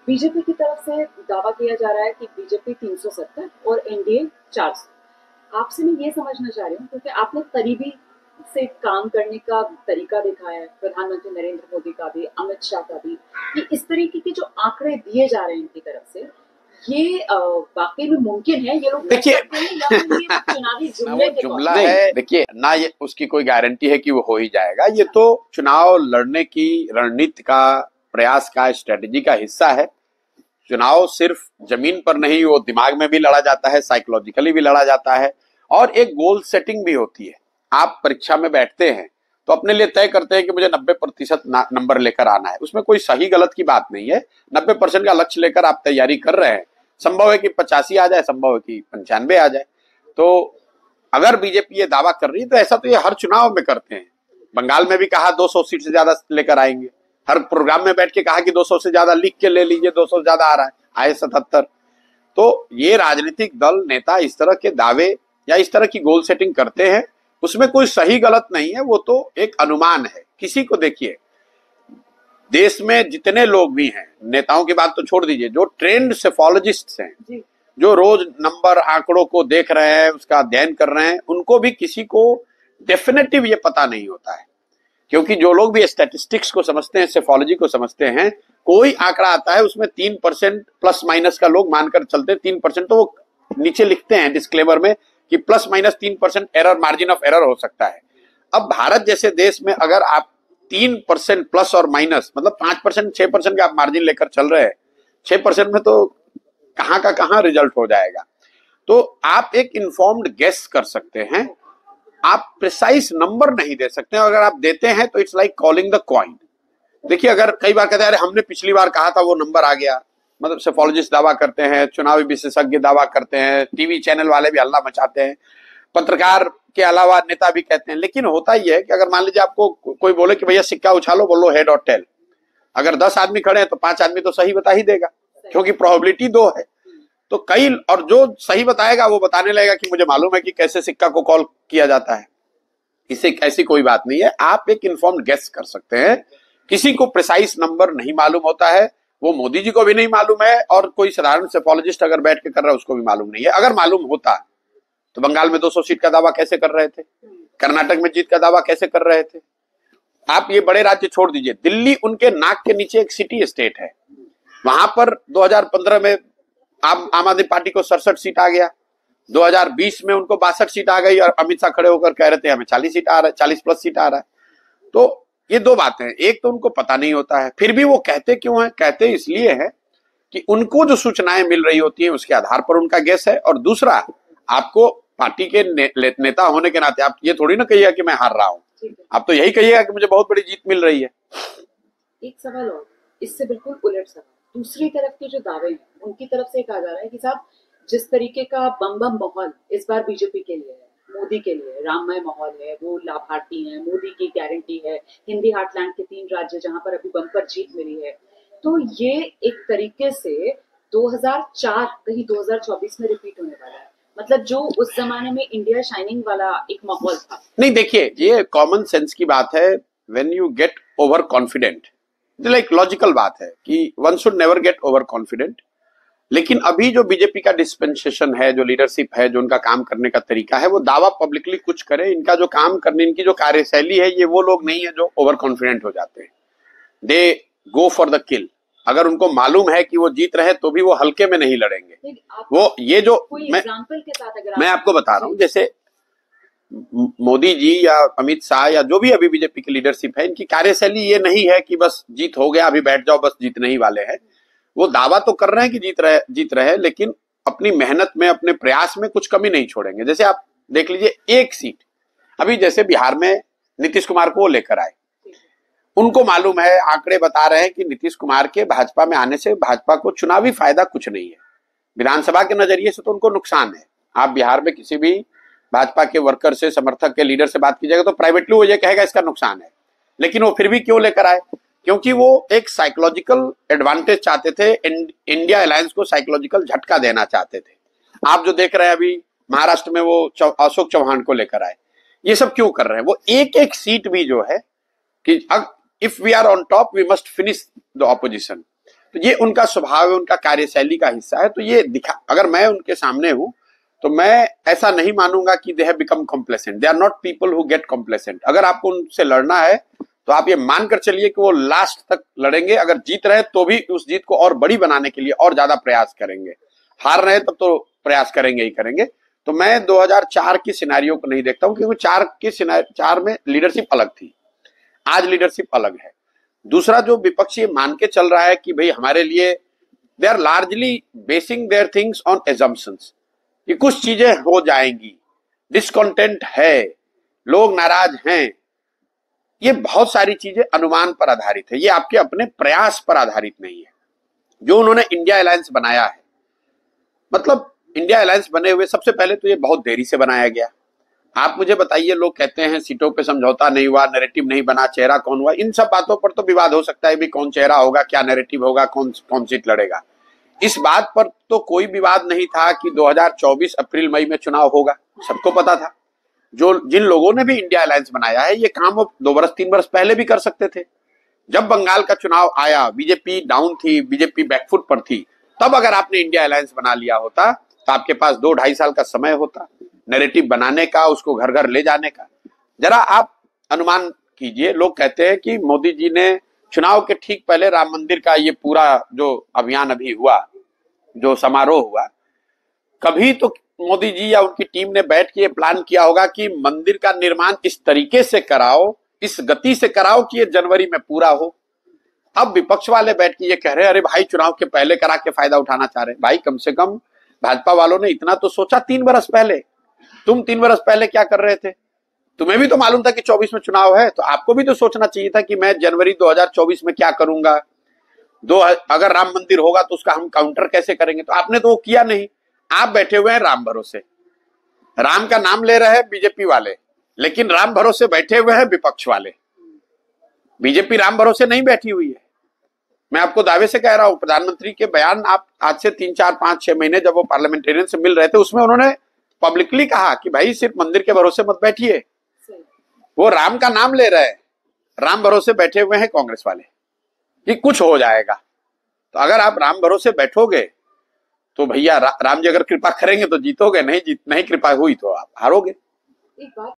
BJP की तरफ से दावा किया जा रहा है कि बीजेपी 370 और एनडीए 400। आपसे मैं ये समझना चाह रही हूँ, क्योंकि आपने करीबी से काम करने का तरीका देखा है, प्रधानमंत्री नरेंद्र मोदी का भी, अमित शाह का भी, कि इस तरीके के जो आंकड़े दिए जा रहे हैं इनकी तरफ से, ये वाकई में मुमकिन है? ये लोग देखिए या फिर ये चुनावी जुमले के जुमला है, देखिए ना, ये उसकी कोई गारंटी है कि वो हो ही जाएगा। ये तो चुनाव लड़ने की रणनीति का, प्रयास का, स्ट्रेटेजी का हिस्सा है। चुनाव सिर्फ जमीन पर नहीं, वो दिमाग में भी लड़ा जाता है, साइकोलॉजिकली भी लड़ा जाता है, और एक गोल सेटिंग भी होती है। आप परीक्षा में बैठते हैं तो अपने लिए तय करते हैं कि मुझे 90% नंबर लेकर आना है। उसमें कोई सही गलत की बात नहीं है। 90% का लक्ष्य लेकर आप तैयारी कर रहे हैं। संभव है कि 85 आ जाए, संभव है कि 95 आ जाए। तो अगर बीजेपी ये दावा कर रही है तो ऐसा तो ये हर चुनाव में करते हैं। बंगाल में भी कहा 200 सीट से ज्यादा लेकर आएंगे। हर प्रोग्राम में बैठ के कहा कि 200 से ज्यादा लिख के ले लीजिए, 200 से ज्यादा आ रहा है, आए 77। तो ये राजनीतिक दल, नेता इस तरह के दावे या इस तरह की गोल सेटिंग करते हैं। उसमें कोई सही गलत नहीं है, वो तो एक अनुमान है किसी को। देखिए, देश में जितने लोग भी हैं, नेताओं की बात तो छोड़ दीजिए, जो ट्रेंड सेफोलॉजिस्ट हैं, जो रोज नंबर आंकड़ों को देख रहे हैं, उसका अध्ययन कर रहे हैं, उनको भी किसी को डेफिनेटिव ये पता नहीं होता है। क्योंकि जो लोग भी स्टैटिस्टिक्स को समझते हैं, सेफोलॉजी को समझते हैं, कोई आंकड़ा आता है उसमें 3% प्लस माइनस का लोग मानकर चलते हैं। 3% तो वो नीचे लिखते हैं डिस्क्लेमर में कि plus minus 3% error, margin of error हो सकता है। अब भारत जैसे देश में अगर आप 3% प्लस और माइनस, मतलब 5%, 6% का आप मार्जिन लेकर चल रहे हैं, 6% में तो कहां का कहां रिजल्ट हो जाएगा। तो आप एक इन्फॉर्म्ड गेस कर सकते हैं, आप प्रिसाइज नंबर नहीं दे सकते हैं। अगर आप देते हैं तो it's like calling the coin. देखिए, अगर कई बार कहते हैं अरे हमने पिछली बार कहा था वो नंबर आ गया, मतलब सेफोलॉजिस्ट दावा करते हैं, चुनावी विशेषज्ञ दावा करते हैं, टीवी चैनल वाले भी हल्ला मचाते हैं, पत्रकार के अलावा नेता भी कहते हैं। लेकिन होता ही है कि अगर मान लीजिए आपको कोई बोले कि भैया सिक्का उछालो, बोलो हेड और टेल, अगर 10 आदमी खड़े हैं तो 5 आदमी तो सही बता ही देगा, क्योंकि प्रोबेबिलिटी 2 है। तो कई, और जो सही बताएगा वो बताने लगेगा कि मुझे मालूम है कि कैसे सिक्का को कॉल किया जाता है। इसे ऐसी कोई बात नहीं है, आप एक इन्फॉर्म्ड गेस कर सकते हैं। किसी को प्रिसाइज नंबर नहीं मालूम होता है, वो मोदी जी को भी नहीं मालूम है, और कोई साधारण सेफोलॉजिस्ट अगर बैठ के कर रहा है उसको भी मालूम नहीं है। अगर मालूम होता तो बंगाल में 200 सीट का दावा कैसे कर रहे थे, कर्नाटक में जीत का दावा कैसे कर रहे थे। आप ये बड़े राज्य छोड़ दीजिए, दिल्ली उनके नाक के नीचे एक सिटी स्टेट है, वहां पर 2015 में आम आदमी पार्टी को 67 सीट आ गया, 2020 में उनको 62 सीट आ गई, और अमित शाह खड़े होकर कह रहे थे हमें 40 सीट आ रहा है, 40 प्लस सीट आ रहा है। तो ये 2 बातें हैं, एक तो उनको पता नहीं होता है, फिर भी वो कहते क्यों है? कहते इसलिए है कि उनको जो सूचनाएं मिल रही होती हैं उसके आधार पर उनका गेस है। और दूसरा, आपको पार्टी के नेता होने के नाते आप ये थोड़ी ना कहिएगा कि मैं हार रहा हूं, आप तो यही कहिएगा कि मुझे बहुत बड़ी जीत मिल रही है। एक सवाल और, इससे बिल्कुल उलट सवाल। दूसरी तरफ के जो दावे हैं उनकी तरफ से कहा जा रहा है कि साहब, जिस तरीके का बम बम माहौल इस बार बीजेपी के लिए है, मोदी के लिए राममय माहौल है, वो लाभार्थी हैं, मोदी की गारंटी है, हिंदी हार्टलैंड के 3 राज्य जहां पर अभी बम्पर जीत मिली है, तो ये एक तरीके से 2004 कहीं 2024 में रिपीट होने वाला है। मतलब जो उस जमाने में इंडिया शाइनिंग वाला एक माहौल था। नहीं, देखिए, ये कॉमन सेंस की बात है। When you get over confident, like logical बात है कि one should never get over confident. लेकिन अभी जो बीजेपी का डिस्पेंसेशन है, जो लीडरशिप है, जो उनका काम करने का तरीका है, वो दावा पब्लिकली कुछ करे। इनका जो काम करने, इनकी जो कार्यशैली है, ये वो लोग नहीं है जो ओवर कॉन्फिडेंट हो जाते हैं। दे गो फॉर द किल। अगर उनको मालूम है कि वो जीत रहे तो भी वो हल्के में नहीं लड़ेंगे। वो ये जो मैं आपको बता रहा हूं, जैसे मोदी जी या अमित शाह या जो भी अभी बीजेपी की लीडरशिप है, इनकी कार्यशैली ये नहीं है कि बस जीत हो गया, अभी बैठ जाओ, बस जीतने ही वाले हैं। वो दावा तो कर रहे हैं कि जीत रहे, लेकिन अपनी मेहनत में, अपने प्रयास में कुछ कमी नहीं छोड़ेंगे। जैसे आप देख लीजिए, एक सीट अभी जैसे बिहार में नीतीश कुमार को लेकर आए, उनको मालूम है, आंकड़े बता रहे हैं कि नीतीश कुमार के भाजपा में आने से भाजपा को चुनावी फायदा कुछ नहीं है, विधानसभा के नजरिए से तो उनको नुकसान है। आप बिहार में किसी भी भाजपा के वर्कर से, समर्थक के, लीडर से बात कीजिएगा तो प्राइवेटली वो ये कहेगा इसका नुकसान है। लेकिन वो फिर भी क्यों लेकर आए? क्योंकि वो एक साइकोलॉजिकल एडवांटेज चाहते थे, इंडिया अलायंस को साइकोलॉजिकल झटका देना चाहते थे। आप जो देख रहे हैं अभी महाराष्ट्र में, वो अशोक चौहान को लेकर आए। ये सब क्यों कर रहे हैं? वो एक एक सीट भी जो है कि if we are on top we must finish the opposition. तो ये उनका स्वभाव है, उनका कार्यशैली का हिस्सा है। तो ये दिखा, अगर मैं उनके सामने हूं तो मैं ऐसा नहीं मानूंगा कि they have become complacent. They are not people who get complacent. अगर आपको उनसे लड़ना है तो आप ये मानकर चलिए कि वो लास्ट तक लड़ेंगे। अगर जीत रहे तो भी उस जीत को और बड़ी बनाने के लिए और ज्यादा प्रयास करेंगे। हार रहे तब तो प्रयास करेंगे ही करेंगे। तो मैं 2004 की सिनेरियो को नहीं देखता हूं, क्योंकि 4 में लीडरशिप अलग थी, आज लीडरशिप अलग है। दूसरा, जो विपक्षी मान के चल रहा है कि भाई हमारे लिए, they are largely basing their things on assumptions कि कुछ चीजें हो जाएंगी, डिसकंटेंट है, लोग नाराज हैं। ये बहुत सारी चीजें अनुमान पर आधारित है, ये आपके अपने प्रयास पर आधारित नहीं है। जो उन्होंने इंडिया अलायंस बनाया है, मतलब इंडिया अलायंस बने हुए सबसे पहले तो ये बहुत देरी से बनाया गया। आप मुझे बताइए, लोग कहते हैं सीटों पे समझौता नहीं हुआ, नैरेटिव नहीं बना, चेहरा कौन हुआ। इन सब बातों पर तो विवाद हो सकता है भी, कौन चेहरा होगा, क्या नैरेटिव होगा, कौन सीट लड़ेगा। इस बात पर तो कोई विवाद नहीं था कि 2024 अप्रैल मई में चुनाव होगा, सबको पता था। जिन लोगों ने भी इंडिया अलायंस बनाया है, ये काम वो 2 वर्ष 3 वर्ष पहले भी कर सकते थे। जब बंगाल का चुनाव आया, बीजेपी डाउन थी, बीजेपी बैकफुट पर थी, तब अगर आपने इंडिया अलायंस बना लिया होता तो आपके पास 2-2.5 साल का समय होता नैरेटिव बनाने का, उसको घर घर ले जाने का। जरा आप अनुमान कीजिए, लोग कहते हैं कि मोदी जी ने चुनाव के ठीक पहले राम मंदिर का ये पूरा जो अभियान अभी हुआ, जो समारोह हुआ, कभी तो मोदी जी या उनकी टीम ने बैठ के प्लान किया होगा कि मंदिर का निर्माण इस तरीके से कराओ, इस गति से कराओ कि ये जनवरी में पूरा हो। अब विपक्ष वाले बैठ के ये कह रहे हैं, अरे भाई चुनाव के पहले करा के फायदा उठाना चाह रहे हैं। भाई कम से कम भाजपा वालों ने इतना तो सोचा 3 वर्ष पहले। तुम 3 वर्ष पहले क्या कर रहे थे? तुम्हें भी तो मालूम था कि 24 में चुनाव है, तो आपको भी तो सोचना चाहिए था कि मैं जनवरी 2024 में क्या करूंगा। अगर राम मंदिर होगा तो उसका हम काउंटर कैसे करेंगे। तो आपने तो वो किया नहीं। आप बैठे हुए हैं राम भरोसे, राम का नाम ले रहे हैं बीजेपी वाले, लेकिन राम भरोसे बैठे हुए हैं विपक्ष वाले। बीजेपी राम भरोसे नहीं बैठी हुई है। मैं आपको दावे से कह रहा हूं, प्रधानमंत्री के बयान आप आज से 3-4-5-6 महीने जब वो पार्लियामेंटेरियन से मिल रहे थे, उसमें उन्होंने पब्लिकली कहा कि भाई सिर्फ मंदिर के भरोसे मत बैठिए। वो राम का नाम ले रहे हैं, राम भरोसे बैठे हुए हैं कांग्रेस वाले कि कुछ हो जाएगा। तो अगर आप राम भरोसे बैठोगे तो भैया राम जी अगर कृपा करेंगे तो जीतोगे, नहीं कृपा हुई तो आप हारोगे। एक बात